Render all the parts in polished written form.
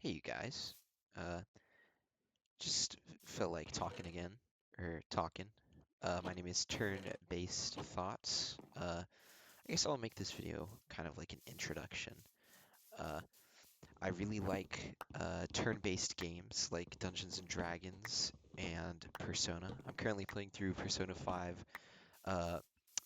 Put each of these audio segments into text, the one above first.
Hey, you guys. Uh, just felt like talking again, or talking. My name is Turn-Based Thoughts. I guess I'll make this video kind of like an introduction. Uh, I really like turn-based games like Dungeons and Dragons and Persona. I'm currently playing through Persona 5 uh,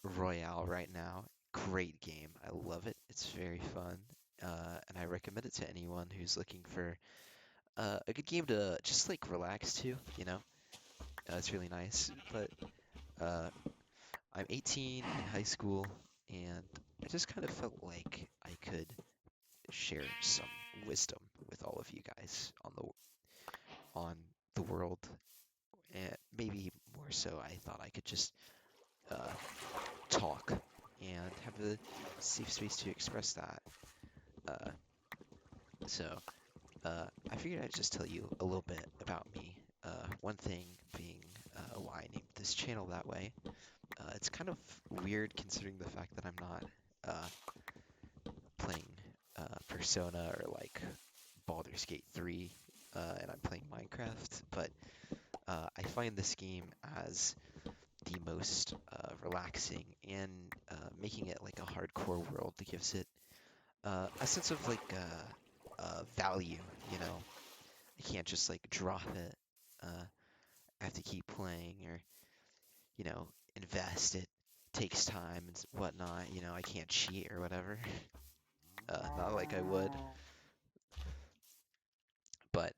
Royale right now. Great game. I love it. It's very fun. And I recommend it to anyone who's looking for a good game to just like relax to. It's really nice. But uh, I'm 18 in high school, and I just kind of felt like I could share some wisdom with all of you guys on the world, and maybe more so, I thought I could just uh, talk and have a safe space to express that. Uh, so I figured I'd just tell you a little bit about me. One thing being why I named this channel that way. It's kind of weird considering the fact that I'm not uh, playing Persona or like Baldur's Gate 3, and I'm playing Minecraft, but I find this game as the most relaxing, and making it like a hardcore world that gives it a sense of like value, you know. I can't just like drop it. I have to keep playing or, invest. It takes time and whatnot. I can't cheat or whatever. Not like I would, but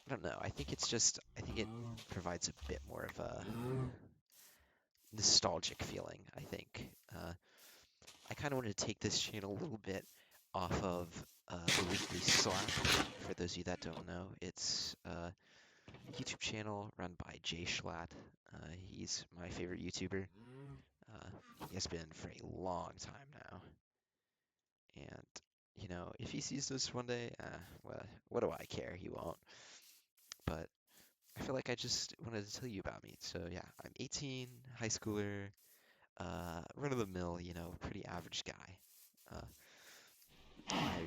I don't know. I think it provides a bit more of a nostalgic feeling, I think. I kind of wanted to take this channel a little bit off of the Weekly Slap. For those of you that don't know, it's a YouTube channel run by Jay Schlatt. He's my favorite YouTuber. He has been for a long time now. And, if he sees this one day, well, what do I care? He won't. But I feel like I just wanted to tell you about me. So yeah, I'm 18, high schooler, run of the mill, pretty average guy. Uh, I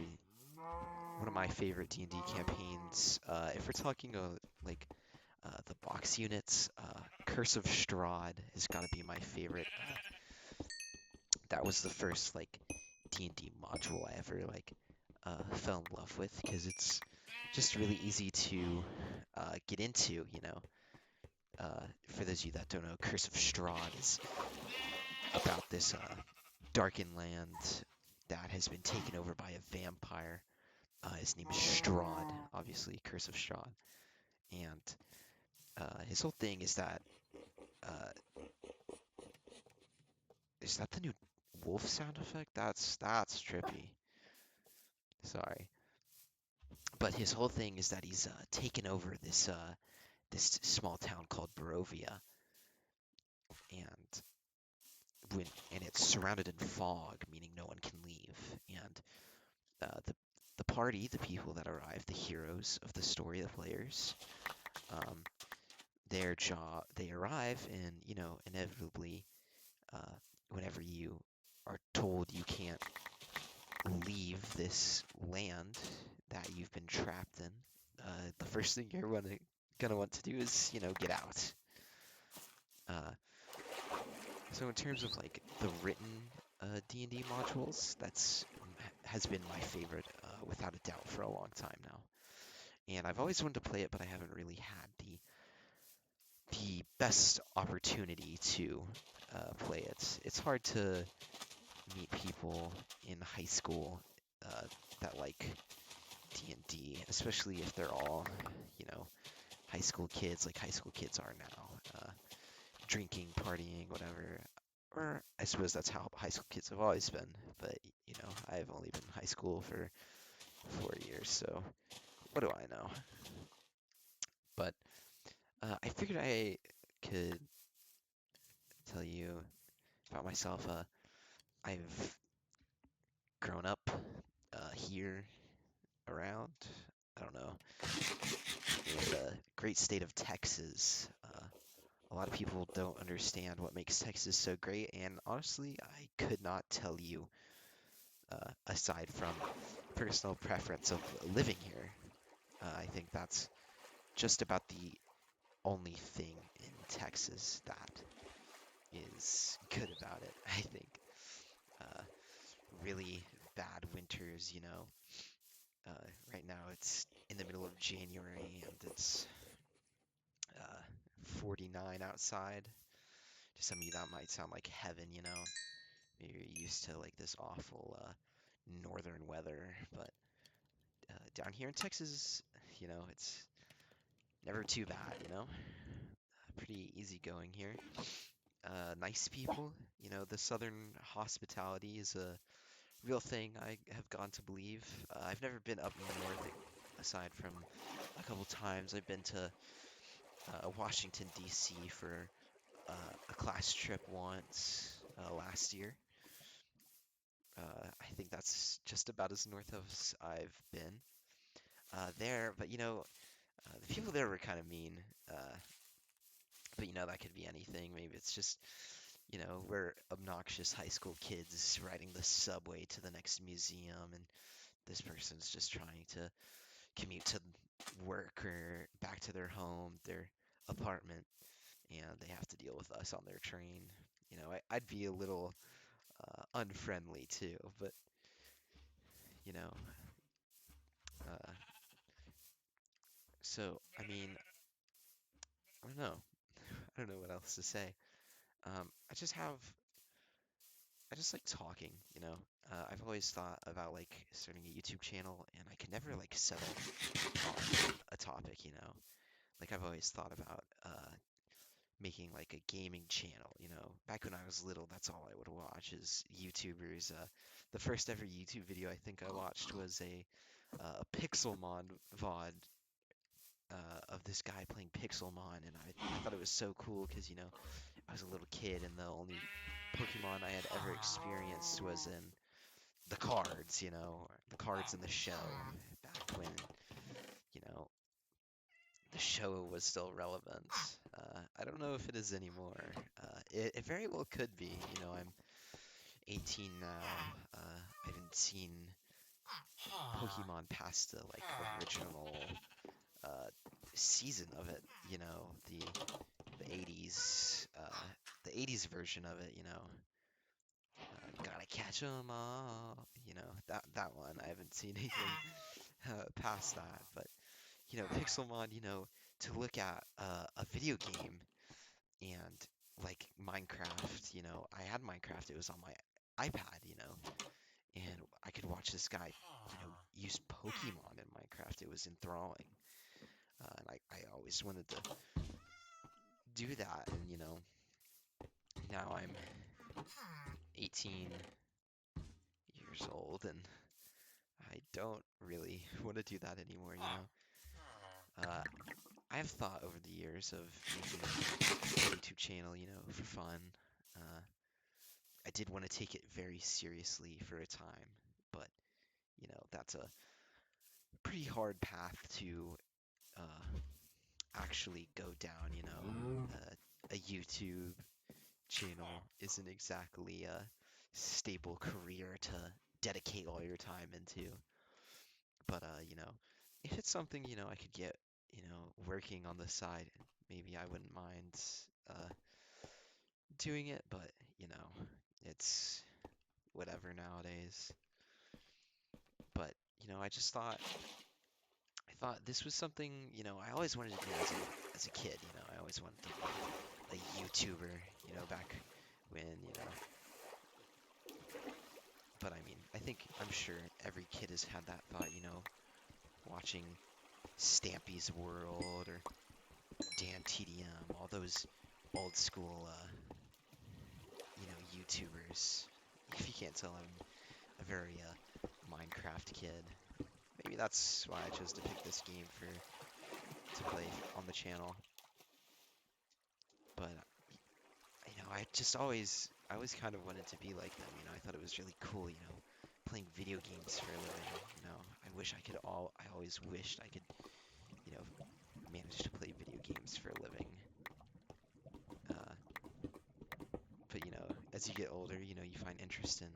One of my favorite D&D campaigns, if we're talking like the box units, Curse of Strahd has got to be my favorite. That was the first like D&D module I ever like fell in love with because it's just really easy to get into. For those of you that don't know, Curse of Strahd is about this darkened land that has been taken over by a vampire. His name is Strahd, obviously, Curse of Strahd. And his whole thing uh, is that the new wolf sound effect? That's trippy. Sorry. But his whole thing is that he's taken over this small town called Barovia, and and it's surrounded in fog, meaning no one can leave. And the party, the people that arrive, the heroes of the story, the players, um, they arrive, and inevitably, uh, whenever you are told you can't leave this land that you've been trapped in, the first thing you're gonna want to do is get out. Uh, so in terms of like the written D&D modules, has been my favorite without a doubt for a long time now. And I've always wanted to play it, but I haven't really had the best opportunity to play it. It's hard to meet people in high school that like D&D, especially if they're all, you know, high school kids, like high school kids are now, drinking, partying, whatever. Or I suppose that's how high school kids have always been. But, I've only been in high school for 4 years, so what do I know? But I figured I could tell you about myself. I've grown up here around, I don't know, in the great state of Texas. A lot of people don't understand what makes Texas so great, and honestly, I could not tell you, aside from personal preference of living here. think that's just about the only thing in Texas that is good about it, I think. Uh, really bad winters, right now it's in the middle of January and it's 49 outside. To some of you, that might sound like heaven. Maybe you're used to like this awful northern weather, but down here in Texas, it's never too bad. Pretty easy going here. Nice people. The southern hospitality is a real thing I have gone to believe. I've never been up north aside from a couple times. I've been to Washington, D.C. for a class trip once last year. I think that's just about as north as I've been there. But the people there were kind of mean. But that could be anything. Maybe it's just we're obnoxious high school kids riding the subway to the next museum, and this person's just trying to commute to work or back to their home, their apartment, and they have to deal with us on their train. I'd be a little unfriendly too, but you know, uh, so I mean, I don't know. I don't know what else to say. I just have, I just like talking. I've always thought about like starting a YouTube channel, and I could never like settle on a topic. Like I've always thought about making like a gaming channel. Back when I was little, that's all I would watch is YouTubers. The first ever YouTube video I think I watched was a Pixelmon VOD of this guy playing Pixelmon, and I thought it was so cool because I was a little kid, and the only Pokemon I had ever experienced was in the cards, the cards in the show back when you know the show was still relevant. I don't know if it is anymore. It very well could be. I'm 18 now. I haven't seen Pokemon past the like original uh, season of it. The 80s, the 80s version of it. Gotta catch 'em all. That one. I haven't seen anything past that, but Pixelmon. To look at a video game and like Minecraft. I had Minecraft. It was on my iPad. And I could watch this guy. Use Pokemon in Minecraft. It was enthralling. And I always wanted to do that. And now I'm 18 years old and I don't really want to do that anymore. I have thought over the years of making a YouTube channel for fun. Uh, I did want to take it very seriously for a time, but that's a pretty hard path to uh, actually go down. A YouTube channel isn't exactly a stable career to dedicate all your time into. But if it's something, I could get, working on the side, maybe I wouldn't mind uh doing it, but it's whatever nowadays. But, I thought this was something, I always wanted to do as a kid. I always wanted to be a YouTuber, back when, but I mean, I'm sure every kid has had that thought, watching Stampy's World or Dan TDM, all those old school, YouTubers. If you can't tell, I'm a very Minecraft kid. Maybe that's why I chose to pick this game to play on the channel. But I always kind of wanted to be like them. I thought it was really cool. Playing video games for a living. I always wished I could, you know, manage to play video games for a living. Uh, but as you get older, you find interest in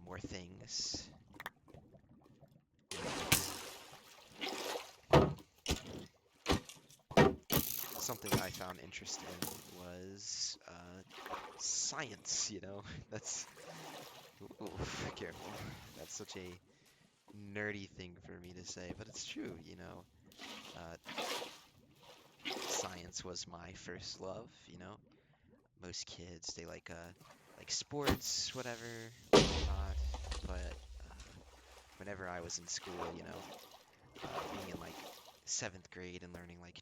more things. something I found interesting was science, you know? That's, ooh, careful. That's such a nerdy thing for me to say, but it's true, you know. Uh, Science was my first love, you know. Most kids, they like sports, whatever, whatnot. But whenever I was in school, you know, being in like seventh grade and learning like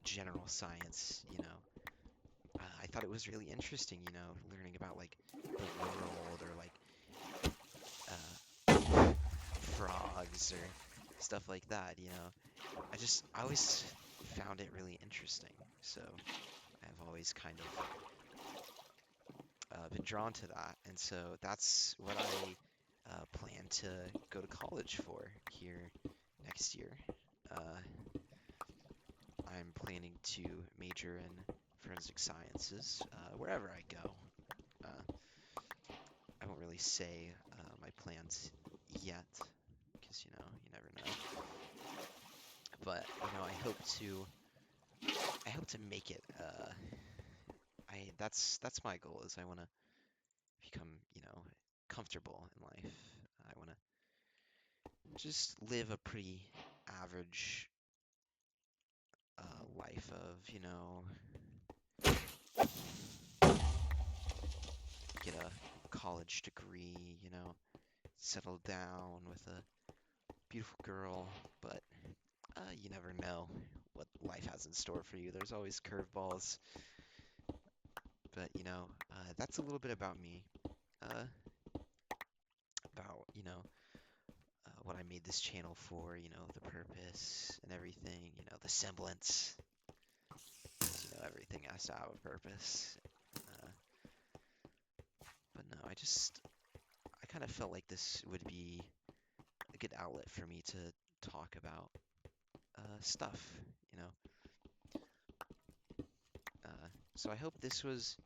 general science, you know, I thought it was really interesting, you know, learning about like the world or like frogs or stuff like that, you know. I always found it really interesting. So I've always kind of been drawn to that. And so that's what I plan to go to college for here next year. Uh, I'm planning to major in forensic sciences wherever I go. Uh, I won't really say my plans yet because you never know. But I hope to make it. That's my goal is I want to become comfortable in life. I want to just live a pretty average life of get a college degree, settle down with a beautiful girl, but you never know what life has in store for you. There's always curveballs, but that's a little bit about me, uh, about what I made this channel for, the purpose and everything, the semblance, 'cause, everything has to have a purpose. Uh, but no, I kind of felt like this would be a good outlet for me to talk about stuff, you know. So I hope this was,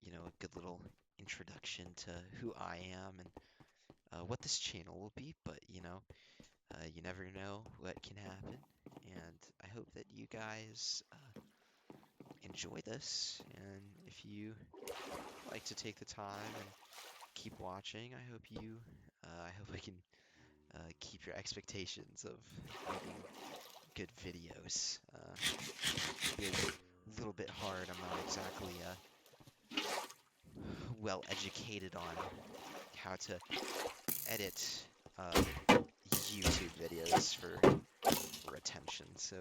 a good little introduction to who I am and what this channel will be. But you never know what can happen, and I hope that you guys enjoy this. And if you like to take the time and keep watching, I hope I can keep your expectations of making good videos. Be a little bit hard. I'm not exactly well educated on how to edit uh, YouTube videos for retention. So,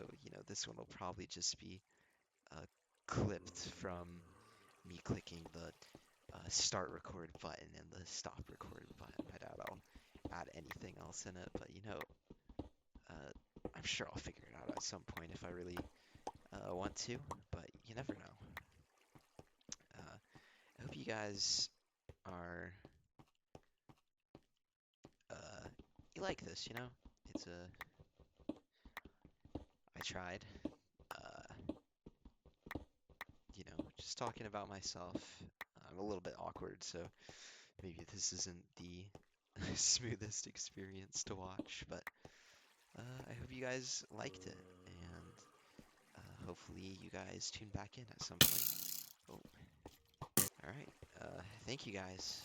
this one will probably just be clipped from me clicking the start record button and the stop record button. I doubt I'll add anything else in it, but I'm sure I'll figure it out at some point if I really want to, but you never know. I hope you guys are you like this, It's I tried, uh, just talking about myself. I'm a little bit awkward, so maybe this isn't the smoothest experience to watch, but I hope you guys liked it, and hopefully you guys tune back in at some point. Oh, all right. Thank you guys.